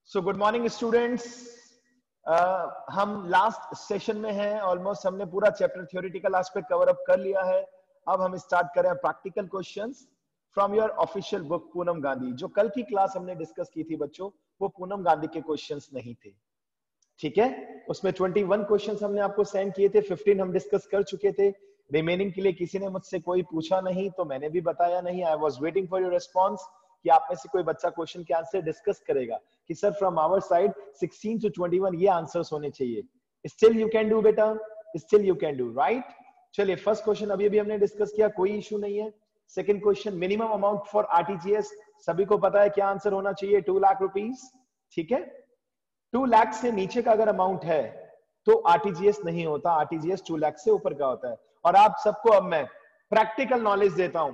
So good morning students. हम last session में हैं। ऑलमोस्ट हमने पूरा chapter theoretical aspect cover up कर लिया है। अब हम स्टार्ट करें practical questions from your official book Poonam Gandhi. जो कल की क्लास हमने डिस्कस की थी बच्चों, वो पूनम गांधी के क्वेश्चंस नहीं थे, ठीक है। उसमें 21 क्वेश्चंस हमने आपको सेंड किए थे, 15 हम डिस्कस कर चुके थे। रिमेनिंग के लिए किसी ने मुझसे कोई पूछा नहीं, तो मैंने भी बताया नहीं। I was waiting for your response कि आप में से कोई बच्चा क्वेश्चन के आंसर डिस्कस करेगा कि sir from our side 16 to 21 ये आंसर्स होने चाहिए। स्टिल यू कैन डू बेटा, still you can do, right. चलिए, फर्स्ट क्वेश्चन अभी अभी हमने डिस्कस किया, कोई इशू नहीं है। Second question, minimum amount for RTGS, सभी को पता है क्या आंसर होना चाहिए, 2 लाख रुपीज, ठीक है। 2 लाख से नीचे का अगर अमाउंट है तो आरटीजीएस नहीं होता, आरटीजीएस 2 लाख से ऊपर का होता है। और आप सबको अब मैं प्रैक्टिकल नॉलेज देता हूं।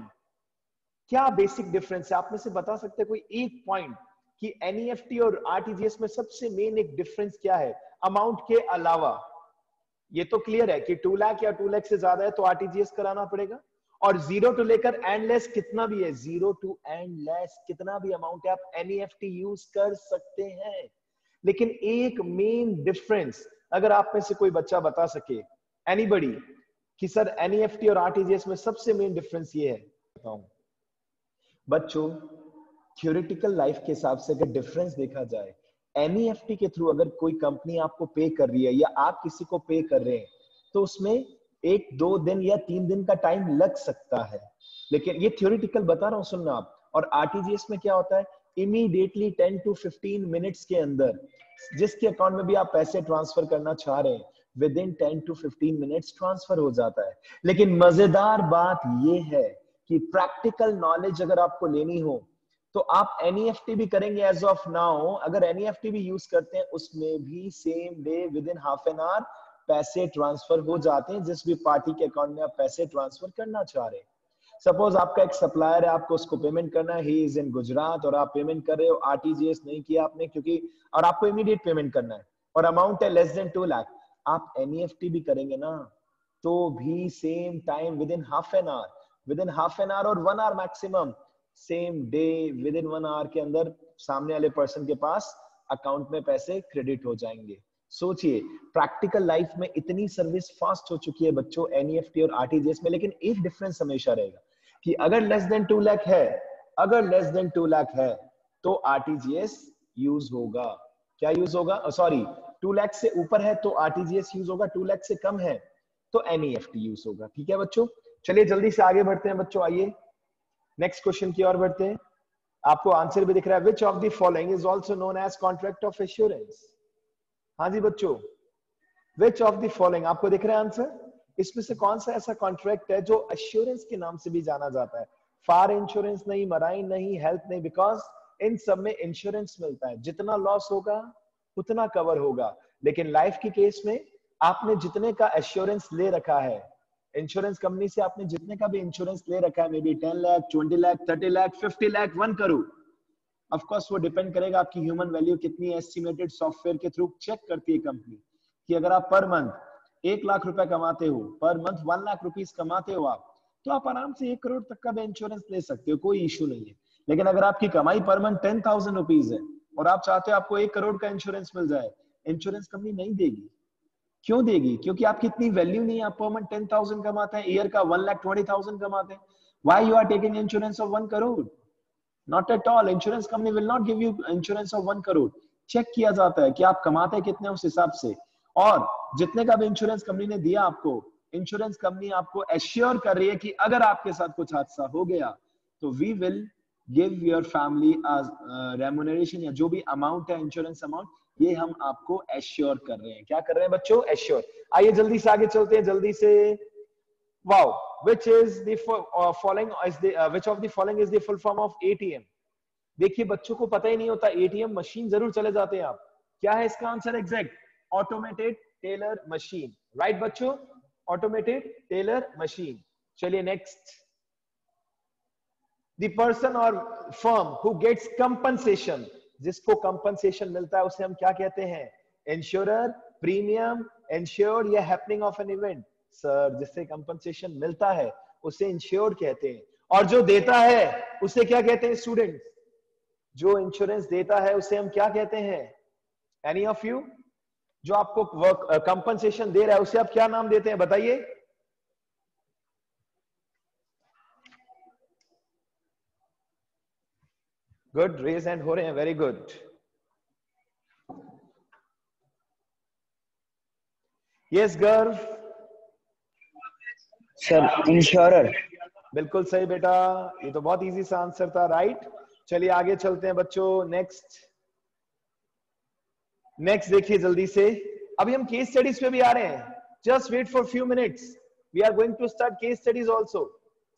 क्या बेसिक डिफरेंस है, आप में से बता सकते हैं कोई एक पॉइंट कि एनईएफटी और आरटीजीएस में सबसे मेन एक डिफरेंस क्या है अमाउंट के अलावा? ये तो क्लियर है कि 2 लाख या 2 लाख से ज्यादा है तो आरटीजीएस कराना पड़ेगा। और जीरो टू लेकर एंड लेस कितना भी है, जीरो टू एंड लेस कितना भी अमाउंट है, आप एनईएफटी यूज कर सकते हैं। लेकिन एक मेन डिफरेंस अगर आप में से कोई बच्चा बता सके, एनीबॉडी, कि सर एनईएफटी और आरटीजीएस में सबसे मेन डिफरेंस ये है, बताऊं बच्चों। थ्योरेटिकल लाइफ के हिसाब से अगर डिफरेंस देखा जाए, एनईएफटी के थ्रू अगर कोई कंपनी आपको पे कर रही है या आप किसी को पे कर रहे हैं तो उसमें 1-2 दिन या 3 दिन का टाइम लग सकता है। लेकिन ये थ्योरेटिकल बता रहा हूं, सुनना आप। और आरटीजीएस में क्या होता है, इमीडिएटली 10 to 15 मिनट्स के अंदर जिसके अकाउंट में भी आप पैसे ट्रांसफर करना चाह रहे हैं, with in 10 to 15 minutes transfer हो जाता है। लेकिन मजेदार बात यह है कि प्रैक्टिकल नॉलेज अगर आपको लेनी हो तो आप एनईएफटी भी करेंगे एज ऑफ नाउ। अगर एनईएफटी भी यूज करते हैं उसमें भी same day within half an our पैसे ट्रांसफर हो जाते हैं जिस भी पार्टी के अकाउंट में आप पैसे ट्रांसफर करना चाह रहे हैं। सपोज आपका एक सप्लायर है, आपको उसको पेमेंट करना है, ही इज इन गुजरात और आप पेमेंट कर रहे हो, आरटीजीएस नहीं किया आपने क्योंकि, और आपको इमीडिएट पेमेंट करना है और अमाउंट है लेस देन 2 लाख, आप एनईएफटी भी करेंगे ना तो भी same time within half an hour, within half an hour और 1 hour maximum, same day within 1 hour के अंदर सामने वाले पर्सन के पास अकाउंट में पैसे क्रेडिट हो जाएंगे। सोचिए, प्रैक्टिकल लाइफ में इतनी सर्विस फास्ट हो चुकी है बच्चों एनईएफटी और आरटीजीएस में। लेकिन एक डिफरेंस हमेशा रहेगा कि अगर लेस देन 2 लाख है, अगर लेस देन 2 लाख है तो आरटीजीएस यूज होगा। क्या यूज होगा, सॉरी, 2 लाख से ऊपर है तो आरटीजीएस यूज होगा, 2 लाख से कम है तो एनईएफटी यूज होगा। ठीक है बच्चों, चलिए जल्दी से आगे बढ़ते हैं बच्चों। आइए नेक्स्ट क्वेश्चन की ओर बढ़ते हैं। आपको आंसर भी दिख रहा है, which of the following is also known as contract of assurance. हाँ जी बच्चों, विच ऑफ द फॉलोइंग, आपको दिख रहा है आंसर, इसमें से कौन सा ऐसा कॉन्ट्रैक्ट है जो एश्योरेंस के नाम से भी जाना जाता है? फार इंश्योरेंस नहीं, मराइन नहीं, हेल्थ नहीं, बिकॉज इन सब में इंश्योरेंस मिलता है, जितना लॉस होगा उतना कवर होगा। लेकिन लाइफ के केस में आपने जितने का एश्योरेंस ले रखा है, इंश्योरेंस कंपनी से आपने जितने का भी इंश्योरेंस ले रखा है, may be 10 lakh, 20 lakh, 30 lakh, 50 lakh, 1 crore, of course वो डिपेंड करेगा आपकी ह्यूमन वैल्यू कितनी, एस्टिमेटेड सॉफ्टवेयर के थ्रू चेक करती है कंपनी कि अगर आप पर मंथ 1 लाख रुपए कमाते हो, पर मंथ 1 लाख रुपीस कमाते हो आप, तो आप आराम से 1 करोड़ तक का भी इंश्योरेंस ले सकते हो, कोई इशू नहीं है। लेकिन अगर आपकी कमाई पर मंथ 10,000 रुपीज है और आप चाहते हो आपको 1 करोड़ का इंश्योरेंस मिल जाए, इंश्योरेंस कंपनी नहीं देगी। क्यों देगी? क्योंकि आपकी इतनी वैल्यू नहीं है, आप पर मंथ 10,000 कमाते हैं, ईयर का 1,20,000 कमाते हैं। Why you are taking insurance of 1 crore? Not at all, insurance company will not give you insurance of 1 crore. Check किया जाता है कि आप कमाते हैं कितने उस हिसाब से, और जितने का भी इंश्योरेंस कंपनी ने दिया आपको, इंश्योरेंस कंपनी आपको एश्योर कर रही है कि अगर आपके साथ कुछ हादसा हो गया तो we will give your family remuneration, या जो भी अमाउंट है इंश्योरेंस अमाउंट, ये हम आपको एश्योर कर रहे हैं। क्या कर रहे हैं बच्चों? एश्योर। आइए जल्दी से आगे चलते हैं, जल्दी से। Wow, which is the following is the which of the following is the full form of ATM? देखिए बच्चों को पता ही नहीं होता, एटीएम मशीन जरूर चले जाते हैं आप। क्या है इसका answer exact? Automated teller machine, right बच्चों, ऑटोमेटेड टेलर मशीन। चलिए नेक्स्ट, द पर्सन और फर्म हु गेट्स कंपनसेशन, जिसको कंपनसेशन मिलता है उसे हम क्या कहते हैं? इंश्योरर, प्रीमियम, इंश्योर्ड या happening of an event? Sir, जिससे कंपनसेशन मिलता है उसे इंश्योर्ड कहते हैं, और जो देता है उसे क्या कहते हैं स्टूडेंट्स? जो इंश्योरेंस देता है उसे हम क्या कहते हैं? Any of you? जो आपको वर्क कंपनसेशन दे रहा है उसे आप क्या नाम देते हैं, बताइए? गुड, रेज हैंड हो रहे हैं, वेरी गुड। यस गर्व? Sir insurer. बिल्कुल सही बेटा, ये तो बहुत इजी सा आंसर था, राइट। चलिए आगे चलते हैं बच्चों, नेक्स्ट देखिए जल्दी से। अभी हम केस स्टडीज पे भी आ रहे हैं, just wait for few minutes, we are going to start case studies also.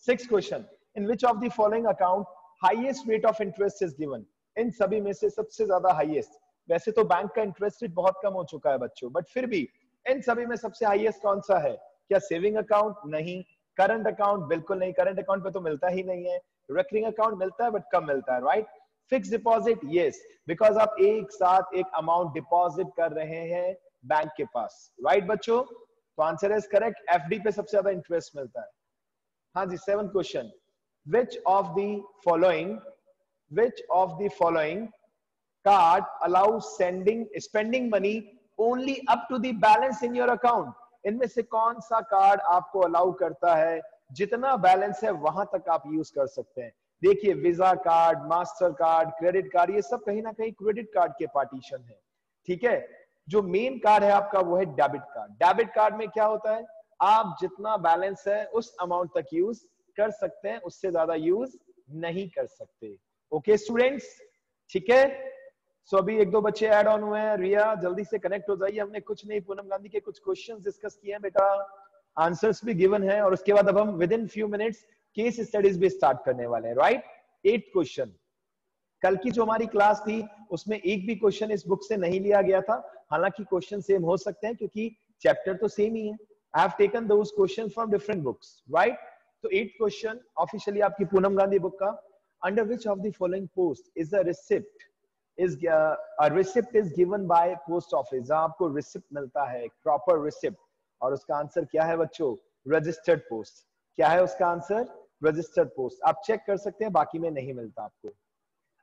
6 question, in which of the following account highest rate of interest is given? इन सभी में से सबसे ज्यादा हाईएस्ट, वैसे तो बैंक का इंटरेस्ट रेट बहुत कम हो चुका है बच्चों, बट फिर भी इन सभी में सबसे हाईएस्ट कौन सा है? क्या सेविंग अकाउंट? नहीं। Current account? बिल्कुल नहीं, करंट अकाउंट पे तो मिलता ही नहीं है। रिकरिंग अकाउंट मिलता है बट कम मिलता है, right. Fix deposit? Yes, because आप एक साथ एक अमाउंट डिपॉजिट कर रहे हैं बैंक के पास, राइट बच्चों। तो आंसर इज करेक्ट, एफडी पे सबसे ज्यादा इंटरेस्ट मिलता है। हाँ जी, 7th question, which of the following card allows spending money only up to the balance in your account? इनमें से कौन सा कार्ड आपको अलाउ करता है जितना बैलेंस है वहां तक आप यूज कर सकते हैं? देखिए, visa card, master card, credit card, ये सब कहीं ना कहीं क्रेडिट कार्ड के पार्टीशन है, ठीक है। जो मेन कार्ड है आपका वो है डेबिट कार्ड। डेबिट कार्ड में क्या होता है, आप जितना बैलेंस है उस अमाउंट तक यूज कर सकते हैं, उससे ज्यादा यूज नहीं कर सकते। ओके स्टूडेंट्स, ठीक है। सो अभी 1-2 बच्चे ऐड ऑन हुए हैं। रिया जल्दी से कनेक्ट हो जाइए, हमने कुछ नहीं, पूनम गांधी के कुछ क्वेश्चंस डिस्कस किए हैं बेटा, आंसर्स भी गिवन है, और उसके बाद अब हम with in few minutes case studies भी स्टार्ट करने वाले हैं, राइट। 8th क्वेश्चन, कल की जो हमारी क्लास थी उसमें एक भी क्वेश्चन इस बुक से नहीं लिया गया था, हालांकि क्वेश्चन सेम हो सकते हैं क्योंकि चैप्टर तो सेम ही है। I have taken those question from different books, right. तो 8th क्वेश्चन ऑफिशियली आपकी पूनम गांधी बुक का, under which of the following post is a receipt a receipt is given by post office? जहां आपको receipt मिलता है, proper receipt, और उसका answer क्या है बच्चों? Registered post. क्या है उसका आंसर? Registered post. आप चेक कर सकते हैं, बाकी में नहीं मिलता आपको।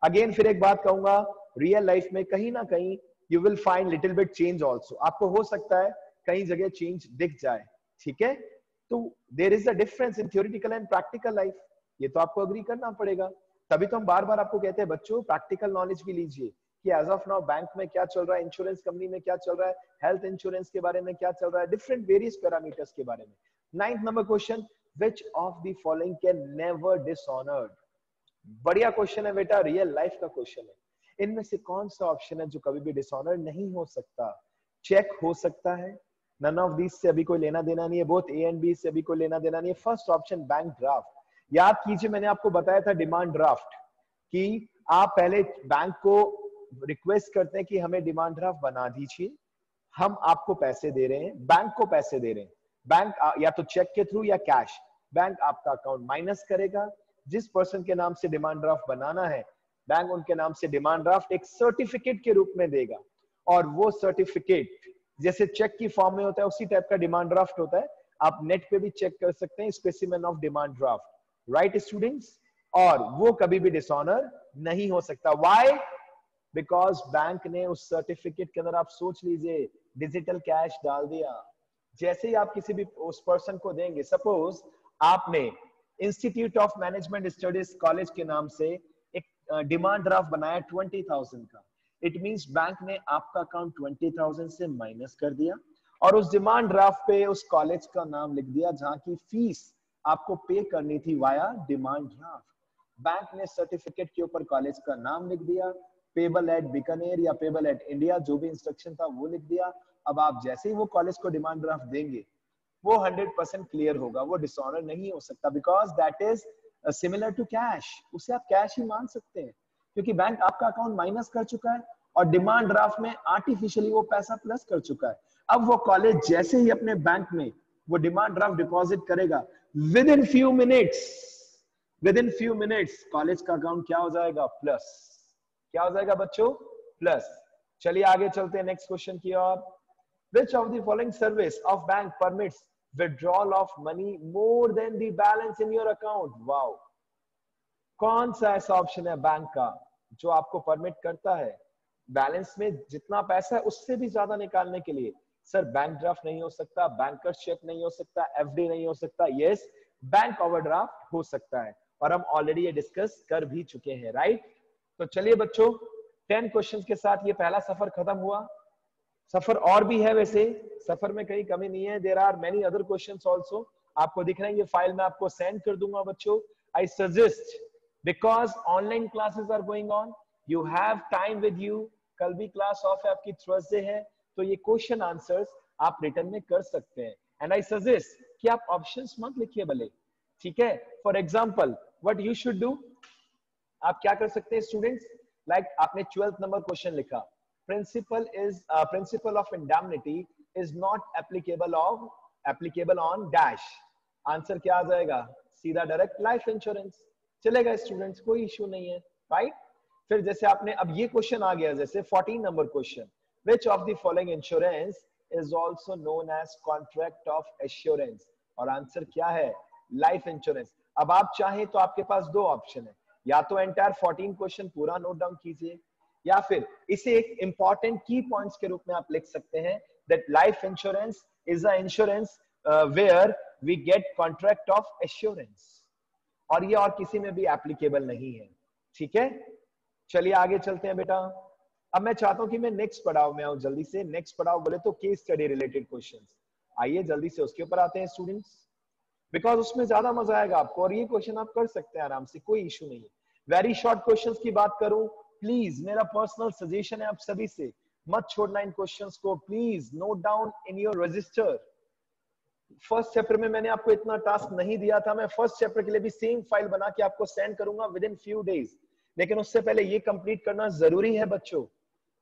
अगेन फिर एक बात कहूंगा, रियल लाइफ में कहीं ना कहीं you will find little bit change also, आपको हो सकता है कई जगह चेंज दिख जाए, ठीक है। तो there is a difference in theoretical and practical life, ये तो आपको अग्री करना पड़ेगा। तभी तो हम बार बार आपको कहते हैं बच्चों प्रैक्टिकल नॉलेज भी लीजिए कि एज ऑफ नाउ बैंक में क्या चल रहा है, इंश्योरेंस कंपनी में क्या चल रहा है, हेल्थ इंश्योरेंस के बारे में क्या चल रहा है, डिफरेंट वेरियस पैरामीटर्स के बारे में। 9th number question, which of the following can never dishonoured? बढ़िया क्वेश्चन है बेटा, रियल लाइफ का क्वेश्चन है। इनमें से कौन सा ऑप्शन है जो कभी भी डिसऑनर नहीं हो सकता? चेक हो सकता है, नन ऑफ दीज से अभी कोई लेना देना नहीं है, बोथ ए एंड बी से अभी कोई लेना देना नहीं है। First option bank draft. याद कीजिए, मैंने आपको बताया था डिमांड ड्राफ्ट कि आप पहले बैंक को रिक्वेस्ट करते हैं कि हमें डिमांड ड्राफ्ट बना दीजिए, हम आपको पैसे दे रहे हैं, बैंक को पैसे दे रहे हैं। बैंक या तो चेक के थ्रू या कैश, बैंक आपका अकाउंट माइनस करेगा, जिस पर्सन के नाम से डिमांड ड्राफ्ट बनाना है बैंक उनके नाम से डिमांड ड्राफ्ट एक सर्टिफिकेट के रूप में देगा, और वो सर्टिफिकेट जैसे चेक की फॉर्म में होता है उसी टाइप का डिमांड ड्राफ्ट होता है। आप नेट पे भी चेक कर सकते हैं, specimen of demand draft, right students. और वो कभी भी डिसऑनर नहीं हो सकता। व्हाई? बिकॉज बैंक ने उस सर्टिफिकेट के अंदर, आप सोच लीजिए, डिजिटल कैश डाल दिया। जैसे ही आप किसी भी उस पर्सन को देंगे, सपोज आपने institute of management studies college के नाम से एक डिमांड ड्राफ्ट बनाया 20,000 का, इट मींस बैंक ने आपका अकाउंट 20,000 से माइनस कर दिया और उस डिमांड ड्राफ्ट पे उस कॉलेज का नाम लिख दिया जहां की फीस आपको पे करनी थी वाया डिमांड ड्राफ्ट। बैंक ने सर्टिफिकेट के ऊपर कॉलेज का नाम लिख दिया, पेबल एट बीकानेर या पेबल एट इंडिया, जो भी इंस्ट्रक्शन था वो लिख दिया। अब आप जैसे ही वो कॉलेज को डिमांड ड्राफ्ट देंगे वो 100% क्लियर होगा, वो डिसऑनर नहीं हो सकता, because that is similar to cash. उसे आप कैश ही मान सकते हैं क्योंकि बैंक आपका अकाउंट माइनस कर चुका है और डिमांड ड्राफ्ट में आर्टिफिशियली वो पैसा प्लस कर चुका है। अब वो कॉलेज जैसे ही अपने बैंक में वो डिमांड ड्राफ्ट डिपॉजिट करेगा, with in few minutes college का अकाउंट क्या हो जाएगा? प्लस। क्या हो जाएगा बच्चों? प्लस। चलिए आगे चलते हैं नेक्स्ट क्वेश्चन की ओर। Which of the following service of bank permits withdrawal of money more than the balance in your account? Wow! कौन सा ऐसा ऑप्शन है बैंक का जो आपको परमिट करता है बैलेंस में जितना पैसा है उससे भी ज्यादा निकालने के लिए। सर बैंक ड्राफ्ट नहीं हो सकता, बैंकर्स चेक नहीं हो सकता, एफडी नहीं हो सकता। यस, बैंक ओवरड्राफ्ट हो सकता है और हम ऑलरेडी ये डिस्कस कर भी चुके हैं, राइट। तो चलिए बच्चों, 10 क्वेश्चंस के साथ ये पहला सफर खत्म हुआ। सफर और भी है, वैसे सफर में कहीं कमी नहीं है। There are many other questions also. आपको दिख रहे हैं, ये फाइल मैं आपको सेंड कर दूंगा बच्चों। I suggest, because online classes are going on, you have time with you. कल भी क्लास ऑफ है आपकी, थर्सडे है, तो ये क्वेश्चन आंसर्स आप रिटर्न में कर सकते हैं। एंड आई सजेस्ट कि आप ऑप्शंस मत लिखिए भले, ठीक है। For example what you should do, आप क्या कर सकते हैं स्टूडेंट्स, लाइक आपने 12th नंबर क्वेश्चन लिखा, principle of indemnity is not applicable on dash। Answer क्या आ जाएगा, सीधा डायरेक्ट लाइफ इंश्योरेंस चलेगा स्टूडेंट्स, कोई इशू नहीं है, राइट। फिर जैसे आपने अब ये क्वेश्चन आ गया, जैसे 14 number question, which of the following insurance is also known as contract of assurance, और आंसर क्या है, लाइफ इंश्योरेंस। अब आप चाहें तो आपके पास दो ऑप्शन है, या तो एंटायर 14 क्वेश्चन पूरा नोट डाउन कीजिए, या फिर इसे एक इंपॉर्टेंट की पॉइंट्स के रूप में आप लिख सकते हैं, that life insurance is a insurance where we get contract of assurance, और ये और किसी में भी एप्लीकेबल नहीं है, ठीक है। चलिए आगे चलते हैं बेटा। अब मैं चाहता हूं कि मैं नेक्स्ट पड़ाव में आऊं, जल्दी से नेक्स्ट पड़ाव बोले तो केस स्टडी रिलेटेड क्वेश्चंस। आइए जल्दी से उसके ऊपर आते हैं स्टूडेंट्स, बिकॉज उसमें ज्यादा मजा आएगा आपको, और ये क्वेश्चन आप कर सकते हैं आराम से, कोई इशू नहीं है। वेरी शॉर्ट क्वेश्चंस की बात करूं, प्लीज मेरा पर्सनल सजेशन है आप सभी से, मत छोड़ना इन क्वेश्चंस को, please note down in your register. First chapter में मैंने आपको इतना टास्क नहीं दिया था, मैं फर्स्ट चैप्टर के लिए भी सेम फाइल बना के आपको सेंड करूंगा विद इन फ्यू डेज, लेकिन उससे पहले ये कंप्लीट करना जरूरी है बच्चों।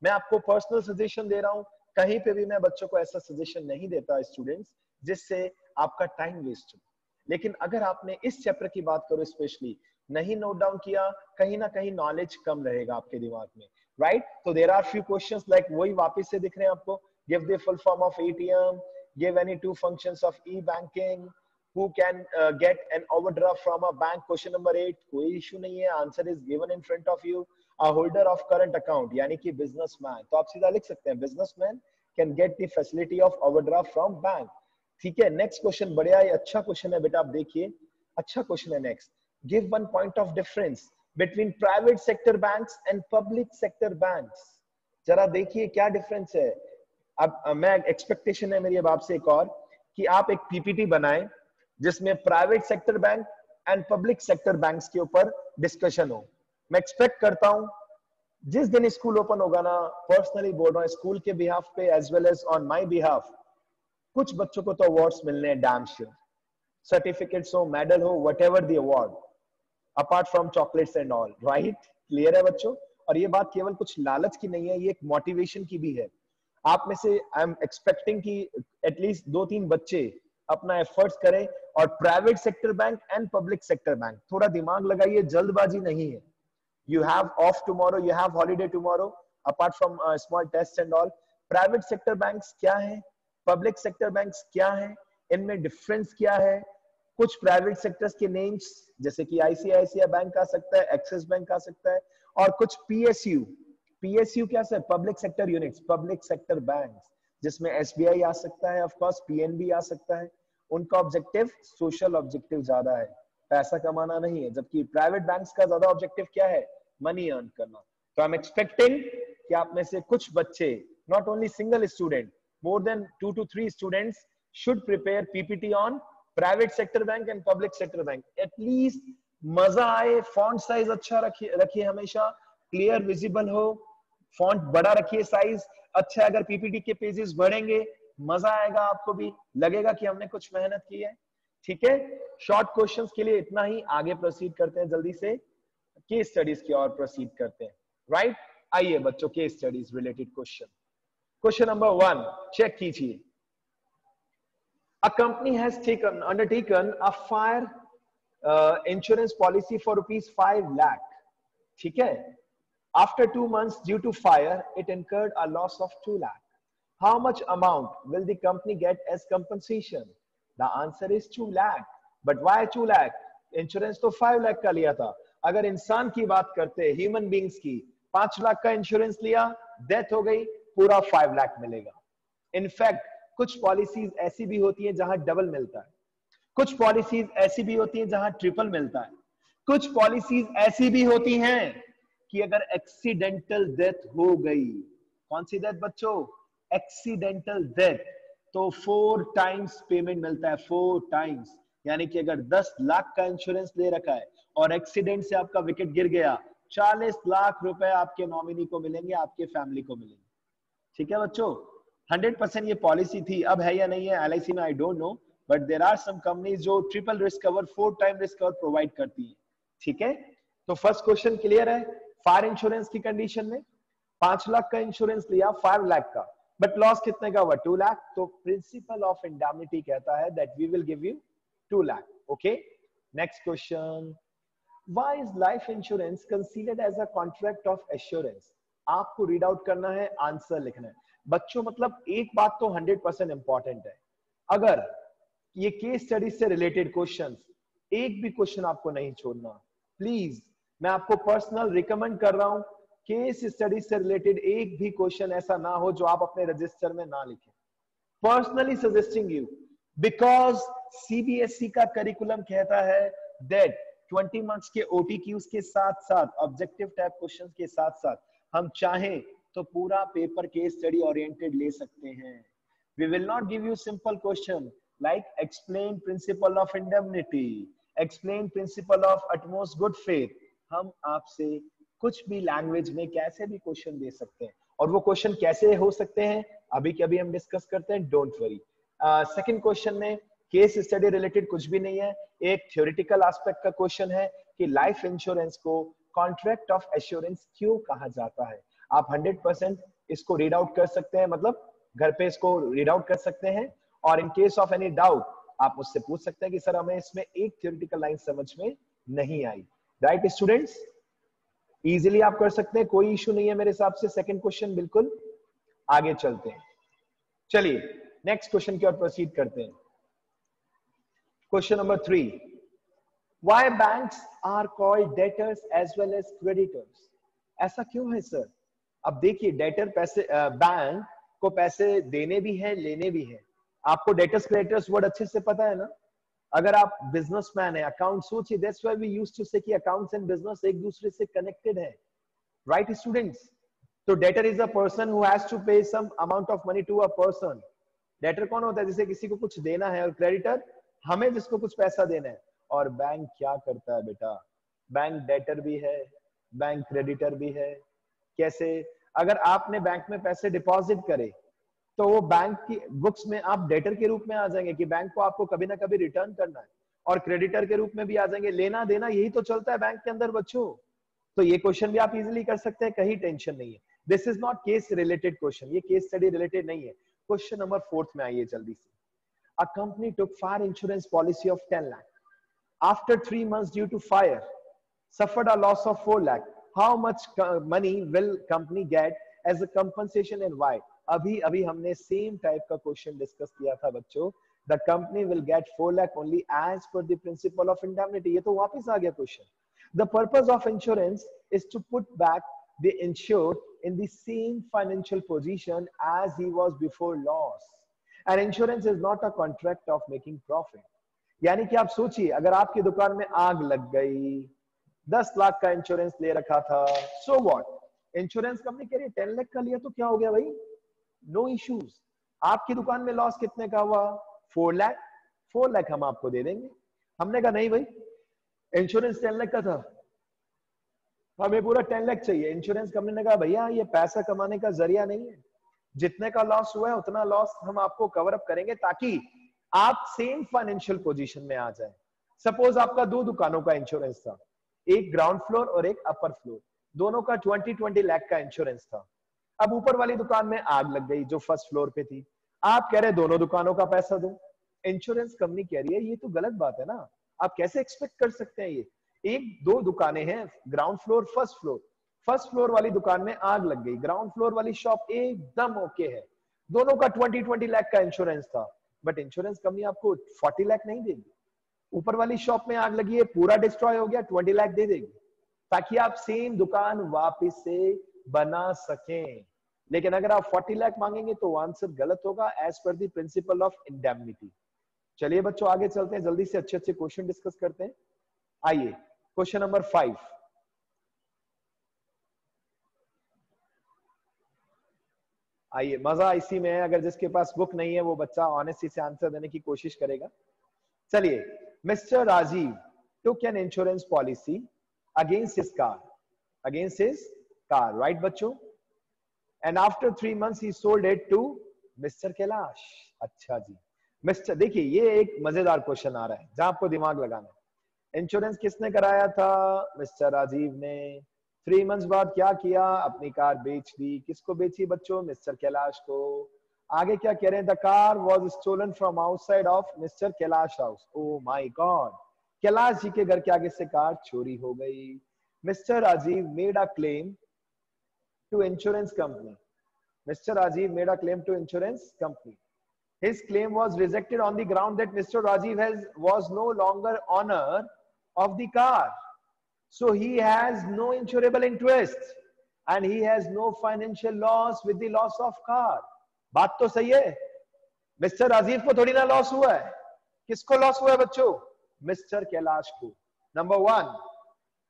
मैं आपको पर्सनल सजेशन दे रहा हूं, कहीं पे भी मैं बच्चों को ऐसा सजेशन नहीं देता स्टूडेंट्स जिससे आपका टाइम वेस्ट हो। लेकिन अगर आपने इस चैप्टर की बात करो स्पेशली नहीं नोट डाउन किया, कहीं ना कहीं नॉलेज कम रहेगा आपके दिमाग में, राइट। तो there are few questions like वही वापस से दिख रहे हैं आपको, give the full form of ATM, give any two functions of e-banking, who can get an overdraft from a bank, question number 8, कोई issue नहीं है, answer is given in front of you, a holder of current account यानी कि businessman, तो आप सीधा लिख सकते हैं businessman can get the facility of overdraft from bank, ठीक है। next question बढ़िया है, अच्छा question है बेटा, आप देखिए अच्छा question है। next, give one point of difference between private sector banks and public sector banks, जरा देखिए क्या डिफरेंस है। अब मैं एक्सपेक्टेशन है मेरी अब आपसे एक और, कि आप एक पीपीटी बनाएं जिसमें private sector bank and public sector banks के ऊपर डिस्कशन हो। मैं एक्सपेक्ट करता हूं जिस दिन स्कूल ओपन होगा ना, पर्सनली बोल रहा हूं स्कूल के बिहाफ पे as well as on my behalf, कुछ बच्चों को तो अवार्ड्स मिलने हैं, डैम श्योर, सर्टिफिकेट्स हो, मेडल हो, whatever the award, apart from chocolates and all, right. Clear है बच्चों। और ये बात केवल कुछ लालच की नहीं है, ये एक मोटिवेशन की भी है। आप में से आई एम एक्सपेक्टिंग कि एटलीस्ट 2-3 बच्चे अपना एफर्ट्स करें, और private sector bank and public sector bank, थोड़ा दिमाग लगाइए, जल्दबाजी नहीं है। You have off tomorrow, you have holiday tomorrow, apart from small test and all. Private sector banks क्या है, पब्लिक सेक्टर बैंक्स क्या है, इनमें डिफरेंस क्या है। कुछ प्राइवेट सेक्टर्स के नेम्स जैसे कि आईसीआईसीआई बैंक आ सकता है, एक्सिस बैंक आ सकता है, और कुछ पीएसयू, पीएसयू क्या sir, public sector units, public sector banks, जिसमें एसबीआई आ सकता है, ऑफ कोर्स पीएनबी आ सकता है। उनका ऑब्जेक्टिव सोशल ऑब्जेक्टिव ज्यादा है, पैसा कमाना नहीं है, जबकि प्राइवेट बैंक्स का ज्यादा ऑब्जेक्टिव क्या है, मनी अर्न करना। तो आई एम एक्सपेक्टिंग कि आप में से कुछ बच्चे, not only single student, more than 2 to 3 students should prepare PPT on private sector bank and public sector bank. At least मजा आए, फॉन्ट साइज अच्छा रखिए हमेशा, क्लियर विजिबल हो, फॉन्ट बड़ा रखिए, साइज अच्छा। अगर पीपीटी के पेजेस बढ़ेंगे मजा आएगा, आपको भी लगेगा कि हमने कुछ मेहनत की है, ठीक है। शॉर्ट क्वेश्चंस के लिए इतना ही, आगे प्रोसीड करते हैं जल्दी से, केस स्टडीज की ओर प्रोसीड करते हैं, राइट। आइए बच्चों, case studies related question. Question number 1 check कीजिए। A company has undertaken a fire insurance policy for ₹5 lakh, ठीक है। After 2 months, due to fire, it incurred a loss of 2 lakh. How much amount will the company get as compensation? The answer is 2 lakh. But why 2 lakh? Insurance तो 5 lakh का लिया था, अगर इंसान की बात करते हैं, ह्यूमन बींग्स की, 5 लाख का इंश्योरेंस लिया, डेथ हो गई, पूरा 5 लाख मिलेगा। इनफैक्ट कुछ पॉलिसीज ऐसी भी होती है जहां डबल मिलता है, कुछ पॉलिसीज ऐसी भी होती है जहां ट्रिपल मिलता है, कुछ पॉलिसीज ऐसी भी होती हैं कि अगर एक्सीडेंटल डेथ हो गई, कौन सी डेथ बच्चों? एक्सीडेंटल डेथ, तो 4 टाइम्स पेमेंट मिलता है, 4 टाइम्स। यानी कि अगर 10 लाख का इंश्योरेंस ले रखा है और एक्सीडेंट से आपका विकेट गिर गया, 40 लाख रुपए आपके नॉमिनी को मिलेंगे, आपके फैमिली को मिलेंगे। ठीक है बच्चों, 100% ये पॉलिसी थी, अब है या नहीं है एलआईसी में I don't know, but there are some companies जो triple risk cover, 4 time risk cover provide करती है। ठीक है, तो फर्स्ट क्वेश्चन क्लियर है। फायर इंश्योरेंस की कंडीशन में 5 लाख का इंश्योरेंस लिया, 5 लाख का, बट लॉस कितने का हुआ? 2 लाख। तो प्रिंसिपल ऑफ इंडेमनिटी कहता है that we will give you 2 lakh. Okay, next question, Why is life insurance considered as a contract of assurance? आपको रीड आउट करना है, आंसर लिखना है बच्चों। मतलब एक बात तो 100% इंपॉर्टेंट है, अगर ये केस स्टडी से रिलेटेड क्वेश्चंस, एक भी क्वेश्चन आपको नहीं छोड़ना प्लीज। मैं आपको पर्सनल रिकमेंड कर रहा हूं, केस स्टडी से रिलेटेड एक भी क्वेश्चन ऐसा ना हो जो आप अपने रजिस्टर में ना लिखें। Personally suggesting you, because CBSE का करिकुलम कहता है दैट 20 मार्क्स के ओटीक्यूज के साथ साथ, ऑब्जेक्टिव टाइप क्वेश्चंस के साथ साथ, हम चाहें तो पूरा पेपर केस स्टडी ओरिएंटेड ले सकते हैं। We will not give you simple question like explain principle of indemnity, explain principle of utmost good faith. हम आपसे कुछ भी लैंग्वेज में कैसे भी क्वेश्चन दे सकते हैं, और वो क्वेश्चन कैसे हो सकते हैं अभी के अभी हम डिस्कस करते हैं, डोंट वरी। सेकंड क्वेश्चन में केस स्टडी रिलेटेड कुछ भी नहीं है, एक थ्योरेटिकल एस्पेक्ट का क्वेश्चन है कि लाइफ इंश्योरेंस को कॉन्ट्रैक्ट ऑफ एश्योरेंस क्यों कहा जाता है। आप 100% इसको रीड आउट कर सकते हैं, मतलब घर पे इसको रीड आउट कर सकते हैं, और in case of any doubt आप मुझसे पूछ सकते हैं कि सर हमें इसमें एक थ्योरेटिकल लाइन समझ में नहीं आई। राइट स्टूडेंट्स, इजीली आप कर सकते हैं, कोई इशू नहीं है मेरे हिसाब से। सेकंड क्वेश्चन बिल्कुल, आगे चलते हैं। चलिए नेक्स्ट क्वेश्चन की ओर प्रोसीड करते हैं। Question number 3. Why banks are called debtors as well as creditors? ऐसा क्यों है सर? अब देखिए, डेटर पैसे, बैंक को पैसे देने भी है, लेने भी है। आपको डेटर्स क्रेडिटर्स वर्ड अच्छे से पता है ना? अगर आप बिजनेसमैन है, अकाउंट सोचिए, that's why we used to say कि अकाउंट्स एंड बिजनेस एक दूसरे से कनेक्टेड है। Right students? तो debtor is a person who has to pay some amount of money to a person. Debtor कौन होता है? जिसे किसी को कुछ देना है, और क्रेडिटर हमें जिसको कुछ पैसा देना है। और बैंक क्या करता है बेटा? बैंक डेटर भी है, बैंक क्रेडिटर भी है। कैसे? अगर आपने बैंक में पैसे डिपॉजिट करे तो वो बैंक की बुक्स में आप डेटर के रूप में आ जाएंगे कि बैंक को आपको कभी ना कभी रिटर्न करना है, और क्रेडिटर के रूप में भी आ जाएंगे, लेना देना यही तो चलता है बैंक के अंदर बच्चों। तो ये क्वेश्चन भी आप इजीली कर सकते हैं, कहीं टेंशन नहीं है। This is not case related question, ये केस स्टडी रिलेटेड नहीं है। क्वेश्चन नंबर 4 में आइए जल्दी से। A company took fire insurance policy of 10 lakh. After 3 months due to fire, suffered a loss of 4 lakh. How much money will company get as a compensation and why? अभी हमने same type का question discuss किया था बच्चों। The company will get 4 lakh only as per the principle of indemnity. ये तो वापस आ गया question. The purpose of insurance is to put back the insured in the same financial position as he was before loss. And insurance is not a contract of making profit. यानी कि आप सोचिए, अगर आपकी दुकान में आग लग गई, 10 लाख का इंश्योरेंस ले रखा था, so what? इंश्योरेंस कंपनी कह रही है 10 लाख का लिया तो क्या हो गया भाई, नो इश्यूज। आपकी दुकान में लॉस कितने का हुआ? 4 लाख। 4 लाख हम आपको दे देंगे। हमने कहा नहीं भाई, इंश्योरेंस 10 लाख का था, हमें पूरा 10 लाख चाहिए। इंश्योरेंस कंपनी ने कहा भैया ये पैसा कमाने का जरिया नहीं है, जितने का लॉस हुआ है उतना लॉस हम आपको कवर अप करेंगे ताकि आप सेम फाइनेंशियल पोजीशन में आ जाए। सपोज आपका 2 दुकानों का इंश्योरेंस था, एक ग्राउंड फ्लोर और एक अपर फ्लोर, दोनों का 20 लाख का इंश्योरेंस था। अब ऊपर वाली दुकान में आग लग गई जो फर्स्ट फ्लोर पे थी, आप कह रहे दोनों दुकानों का पैसा दो। इंश्योरेंस कंपनी कह रही है ये तो गलत बात है ना, आप कैसे एक्सपेक्ट कर सकते हैं? ये एक 2 दुकानें हैं, ground floor first floor. First floor वाली दुकान में आग लग गई, ग्राउंड फ्लोर वाली शॉप एकदम ओके है, दोनों का 20 लाख का इंश्योरेंस था, बट इंश्योरेंस कंपनी आपको 40 लाख नहीं देगी। ऊपर वाली शॉप में आग लगी है, पूरा डिस्ट्रॉय हो गया, 20 लाख दे देगी। ताकि आप सेम दुकान वापस से बना सकें। लेकिन अगर आप 40 लाख मांगेंगे तो आंसर गलत होगा as per the principal of indemnity. चलिए बच्चों आगे चलते हैं, जल्दी से अच्छे अच्छे क्वेश्चन डिस्कस करते हैं। आइए क्वेश्चन नंबर 5। आइए, मजा इसी में है, अगर जिसके पास बुक नहीं है वो बच्चा ऑनेस्टी से आंसर देने की कोशिश करेगा। चलिए, mister Rajiv took an insurance policy against his car, right बच्चों? And after 3 months he sold it to Mr. Kailash. अच्छा जी, मिस्टर, देखिए ये एक मजेदार क्वेश्चन आ रहा है जहां आपको दिमाग लगाना है। इंश्योरेंस किसने कराया था? मिस्टर राजीव ने। 3 मंथ्स बाद क्या किया? अपनी कार बेच दी। किसको बेची बच्चों? मिस्टर कैलाश को। आगे क्या कह रहे हैं? The car was stolen from outside of mister Kailash house. Oh my God, Kailash ji के घर के आगे से कार चोरी हो गई। Mister Rajiv made a claim to insurance company. Mr. Rajiv made a claim to insurance company. His claim was rejected on the ground that Mr. Rajiv was no longer owner of the car. So he has no insurable interest and he has no financial loss with the loss of car. बात तो सही है, mister Rajiv को थोड़ी ना loss हुआ है। किसको लॉस हुआ है बच्चों? मिस्टर कैलाश को। Number 1,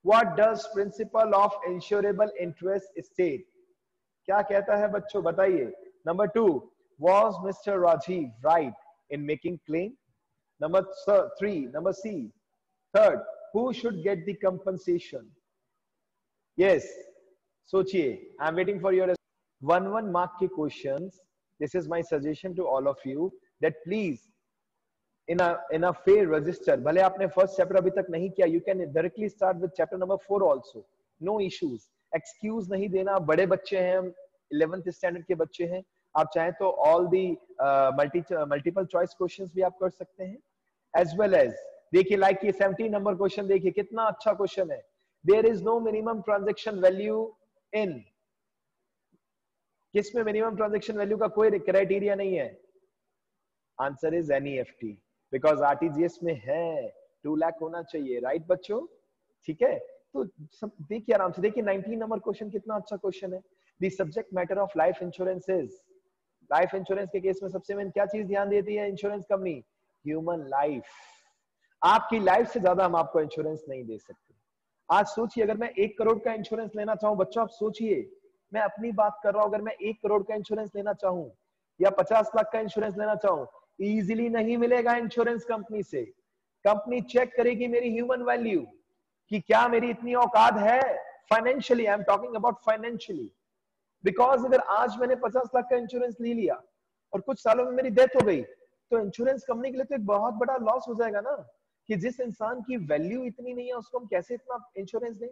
what does principle of insurable interest state? क्या कहता है बच्चों, बताइए। Number 2, was Mr. Rajiv right in making claim? Number 3, number C. Third, who should get the compensation? Yes, सोचिए, I am waiting for your 1 mark के questions. This is my suggestion to all of you that please in a fair register, भले आपने first chapter अभी तक नहीं किया, you can directly start with chapter number 4 also, no issues. Excuse नहीं देना, बड़े बच्चे हैं, 11th स्टैंडर्ड के बच्चे हैं, आप चाहें तो all the multiple choice questions भी आप कर सकते हैं। एज वेल एज देखिए, लाइक ये 17 नंबर क्वेश्चन देखिए, कितना अच्छा क्वेश्चन है। There is no minimum transaction value in, किसमें मिनिमम ट्रांजैक्शन वैल्यू का कोई क्राइटेरिया नहीं है? Answer is NEFT, because RTGS में है 2 लाख होना चाहिए, राइट बच्चों? ठीक है, तो सब देखिए आराम से देखिए। 19 नंबर क्वेश्चन कितना अच्छा क्वेश्चन है। The subject matter of life insurance is, life insurance के केस में सबसे मेन क्या चीज ध्यान देती है इंश्योरेंस कंपनी? Human life. आपकी लाइफ से ज्यादा हम आपको इंश्योरेंस नहीं दे सकते। आज सोचिए, अगर मैं 1 करोड़ का इंश्योरेंस लेना चाहूं, बच्चों आप सोचिए, मैं अपनी बात कर रहा हूं, अगर मैं 1 करोड़ का इंश्योरेंस लेना चाहूं या 50 लाख का इंश्योरेंस लेना चाहूं, इजीली नहीं मिलेगा इंश्योरेंस कंपनी से। कंपनी चेक करेगी मेरी ह्यूमन वैल्यू, कि क्या मेरी इतनी औकात है financially, I am talking about financially. Because अगर आज मैंने 50 लाख का इंश्योरेंस ले लिया और कुछ सालों में मेरी डेथ हो गई, तो इंश्योरेंस कंपनी के लिए तो एक बहुत बड़ा लॉस हो जाएगा ना, कि जिस इंसान की वैल्यू इतनी नहीं है उसको हम कैसे इतना इंश्योरेंस दें।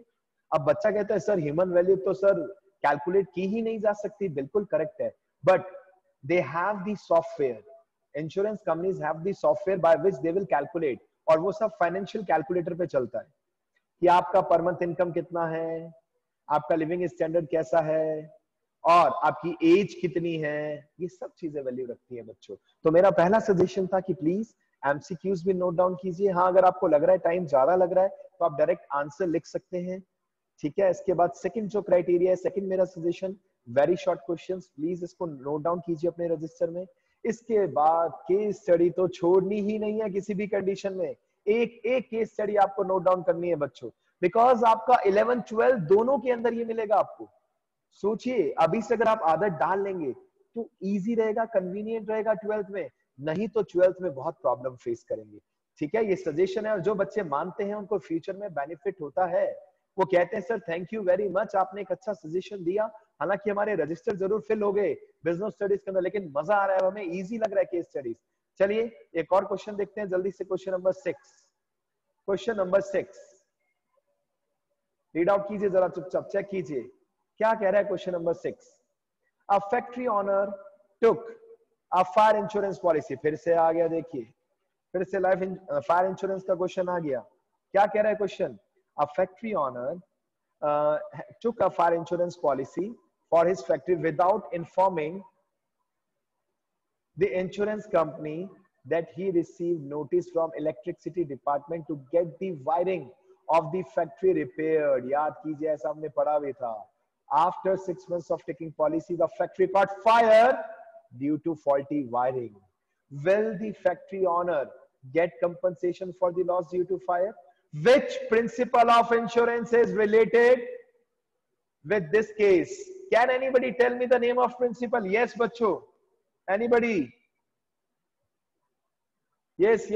अब बच्चा कहता है सर ह्यूमन वैल्यू तो सर कैलकुलेट की ही नहीं जा सकती, बिल्कुल करेक्ट है, but they have the software, insurance companies have the software by which they will calculate, और वो सब फाइनेंशियल कैलकुलेटर पे चलता है कि आपका पर मंथ इनकम कितना है, आपका लिविंग स्टैंडर्ड कैसा है, और आपकी एज कितनी है, ये सब चीजें वैल्यू रखती है बच्चों। तो मेरा पहला सजेशन था कि प्लीज एमसीक्यूज भी नोट डाउन कीजिए। हाँ, अगर आपको लग रहा है टाइम ज्यादा लग रहा है तो आप डायरेक्ट आंसर लिख सकते हैं, ठीक है। इसके बाद सेकंड जो क्राइटेरिया है, सेकंड मेरा suggestion, very short questions, please इसको नोट डाउन कीजिए अपने रजिस्टर में। इसके बाद केस स्टडी तो छोड़नी ही नहीं है किसी भी कंडीशन में, एक एक केस स्टडी आपको नोट डाउन करनी है बच्चों, बिकॉज आपका 11 12 दोनों के अंदर ये मिलेगा आपको। सोचिए, अभी से अगर आप आदत डाल लेंगे तो इजी रहेगा, कन्वीनियंट रहेगा 12th में, नहीं तो 12th में बहुत प्रॉब्लम फेस करेंगे, ठीक है। ये सजेशन है, और जो बच्चे मानते हैं उनको फ्यूचर में बेनिफिट होता है। वो कहते हैं sir thank you very much, आपने एक अच्छा सजेशन दिया, हालांकि हमारे रजिस्टर जरूर फिल हो गए बिजनेस स्टडीज के अंदर, लेकिन मजा आ रहा है, हमें इजी लग रहा है केस स्टडीज। चलिए एक और क्वेश्चन देखते हैं जल्दी से, question number 6। Question number 6 read out कीजिए जरा, चुपचाप चेक कीजिए क्या कह रहा है question number 6। A factory owner took a fire insurance policy, फिर से आ गया, देखिए फिर से लाइफ फायर इंश्योरेंस का क्वेश्चन आ गया। क्या कह रहा है question? A factory owner took a fire insurance policy for his factory without informing the insurance company that he received notice from electricity department to get the wiring of the factory repaired. याद कीजिए, ऐसा हमने पढ़ा भी था. After 6 months of taking policy, the factory caught fire due to faulty wiring. Will the factory owner get compensation for the loss due to fire? Which principle of insurance is related with this case? Can anybody tell me the name of principle? Yes, bachcho. Anybody? Yes.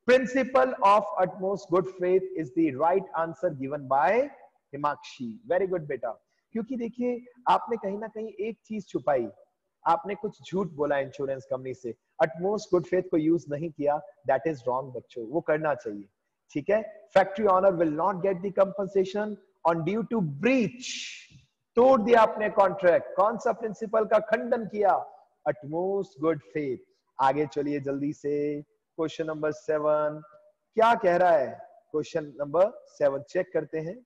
Principle of utmost good faith is the right answer given by Himakshi. Very good बेटा. क्योंकि देखिए, आपने कहीं ना कहीं एक चीज छुपाई. आपने कुछ झूठ बोला इंश्योरेंस कंपनी से. अटमोस्ट गुड फेथ को यूज नहीं किया. दैट इज रॉन्ग बच्चों. वो करना चाहिए. ठीक है. Factory owner will not get the compensation on due to breach. तोड़ दिया आपने कॉन्ट्रैक्ट. कौन सा प्रिंसिपल का खंडन किया? Utmost good faith. आगे चलिए जल्दी से. क्वेश्चन नंबर 7 क्या कह रहा है? क्वेश्चन नंबर 7 चेक करते हैं.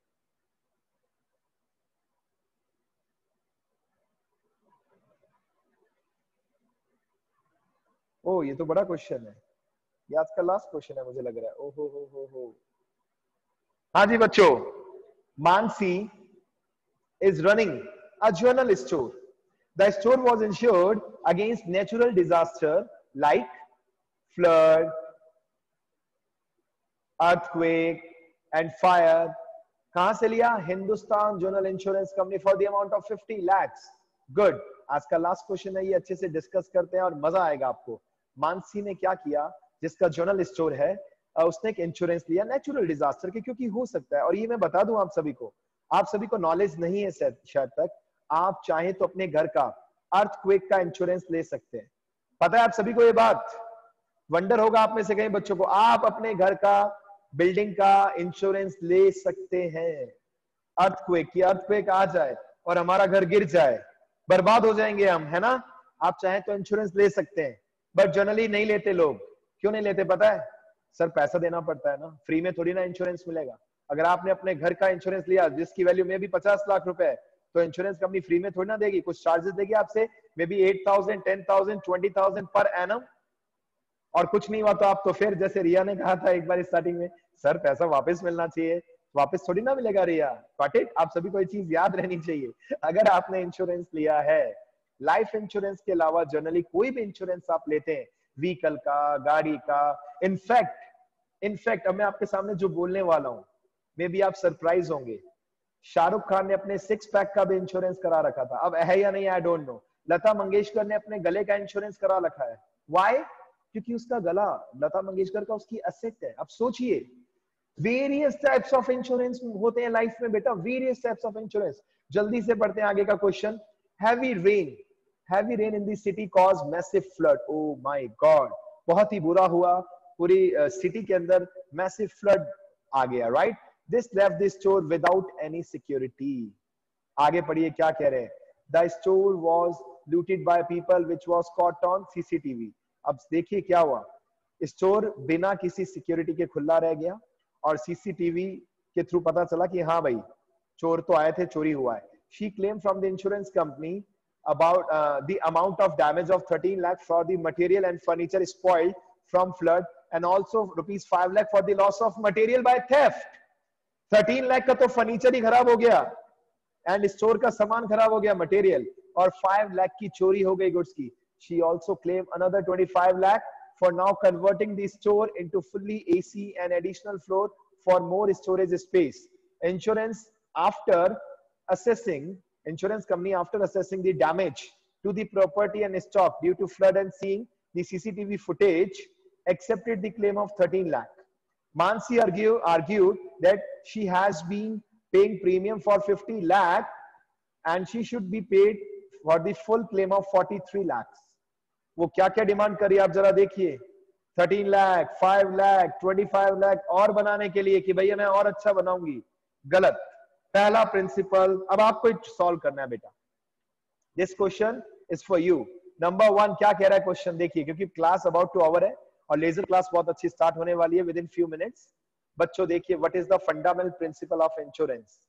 ओ, ये तो बड़ा क्वेश्चन है. ये आज का लास्ट क्वेश्चन है मुझे लग रहा है. ओ हो. हाँ जी बच्चों. Mansi is running a journal store. The store was insured against natural disaster like flood, earthquake and fire. कहां से लिया? Hindustan general insurance company for the amount of 50 lakhs. Good. आज का लास्ट क्वेश्चन है, ये अच्छे से डिस्कस करते हैं और मजा आएगा आपको. मानसी ने क्या किया? जिसका जनरल स्टोर है, उसने एक इंश्योरेंस लिया नेचुरल डिजास्टर के, क्योंकि हो सकता है. और ये मैं बता दूं आप सभी को नॉलेज नहीं है शायद तक. आप चाहे तो अपने घर का अर्थक्वेक का इंश्योरेंस ले सकते हैं. पता है आप सभी को ये बात? वंडर होगा आप में से कई बच्चों को. आप अपने घर का, बिल्डिंग का इंश्योरेंस ले सकते हैं. अर्थक्वेक की अर्थक्वेक आ जाए और हमारा घर गिर जाए, बर्बाद हो जाएंगे हम, है ना. आप चाहे तो इंश्योरेंस ले सकते हैं. बट जनरली नहीं लेते लोग. क्यों नहीं लेते पता है? सर पैसा देना पड़ता है ना. फ्री में थोड़ी ना इंश्योरेंस मिलेगा. अगर आपने अपने घर का इंश्योरेंस लिया जिसकी वैल्यू में भी 50 लाख रुपए है, तो इंश्योरेंस कंपनी फ्री में थोड़ी ना देगी. कुछ चार्जेस देगी आपसे, मे बी 8,000, 10,000, 20,000 पर एनम. और कुछ नहीं हुआ तो आप तो फिर, जैसे रिया ने कहा था एक बार स्टार्टिंग में, सर पैसा वापस मिलना चाहिए. वापस थोड़ी ना मिलेगा रिया. Got it? आप सभी को ये चीज याद रहनी चाहिए. अगर आपने इंश्योरेंस लिया है, लाइफ इंश्योरेंस के अलावा जनरली कोई भी इंश्योरेंस आप लेते हैं, व्हीकल का, गाड़ी का, इनफैक्ट अब मैं आपके सामने जो बोलने वाला हूं, मे बी आप सरप्राइज होंगे. शाहरुख खान ने अपने 6 पैक का भी इंश्योरेंस करा रखा था. अब है या नहीं आई डोंट नो. लता मंगेशकर ने अपने गले का इंश्योरेंस करा रखा है. व्हाई? क्योंकि उसका गला, लता मंगेशकर का, उसकी एसेट है. अब सोचिए, वेरियस टाइप्स ऑफ इंश्योरेंस होते हैं लाइफ में बेटा. Various types of insurance. जल्दी से पढ़ते हैं आगे का question. Heavy rain in the city cause massive flood. Oh my God, बहुत ही बुरा हुआ. पूरी सिटी के अंदर मैसिव फ्लड आ गया. Right. This left the store without any security. आगे पढ़िए क्या कह रहे हैं. The store was looted by people which was caught on CCTV. अब देखिए क्या हुआ. स्टोर बिना किसी सिक्योरिटी के खुला रह गया और सीसीटीवी के थ्रू पता चला कि हाँ भाई, चोर तो आए थे, चोरी हुआ है. She claim from the insurance company about the amount of damage of 13 lakh for the material and furniture spoiled from flood and also rupees 5 lakh for the loss of material by theft. 13 lakh का तो furniture ही खराब हो गया and store का सामान खराब हो गया, मटेरियल, और 5 लाख की चोरी हो गई गुड्स की. She also claimed another 25 lakh for now converting the store into fully AC and additional floor for more storage space. Insurance company after assessing the damage to the property and stock due to flood and seeing the CCTV footage accepted the claim of 13 lakh. Mansi argued that she has been paying premium for 50 lakh and she should be paid for the full claim of 43 lakhs. वो क्या क्या demand करी आप जरा देखिए. 13 लाख, 5 लाख, 25 लाख और बनाने के लिए कि भैया मैं और अच्छा बनाऊंगी. गलत. पहला प्रिंसिपल अब आपको सॉल्व करना है बेटा. This question is for you. Number 1 क्या कह रहा है क्वेश्चन देखिए, क्योंकि क्लास अबाउट टू ओवर है और लेजर क्लास बहुत अच्छी स्टार्ट होने वाली है विद इन फ्यू मिनट्स. बच्चों देखिए, what is the fundamental principle of insurance?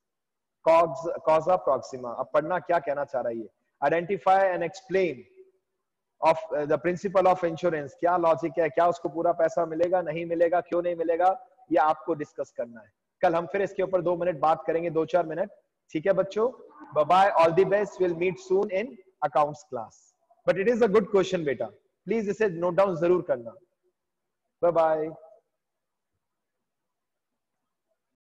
कॉजा Proxima. अब पढ़ना क्या कहना चाह रहा है ये. Identify and explain of the principle of insurance. क्या लॉजिक है, क्या उसको पूरा पैसा मिलेगा, नहीं मिलेगा, क्यों नहीं मिलेगा, ये आपको डिस्कस करना है। कल हम फिर इसके ऊपर 2 मिनट बात करेंगे, 2-4 मिनट। ठीक है बच्चों, bye bye, all the best, will meet soon in accounts class. But it is a good question बेटा, प्लीज इसे नोट डाउन जरूर करना। Bye bye.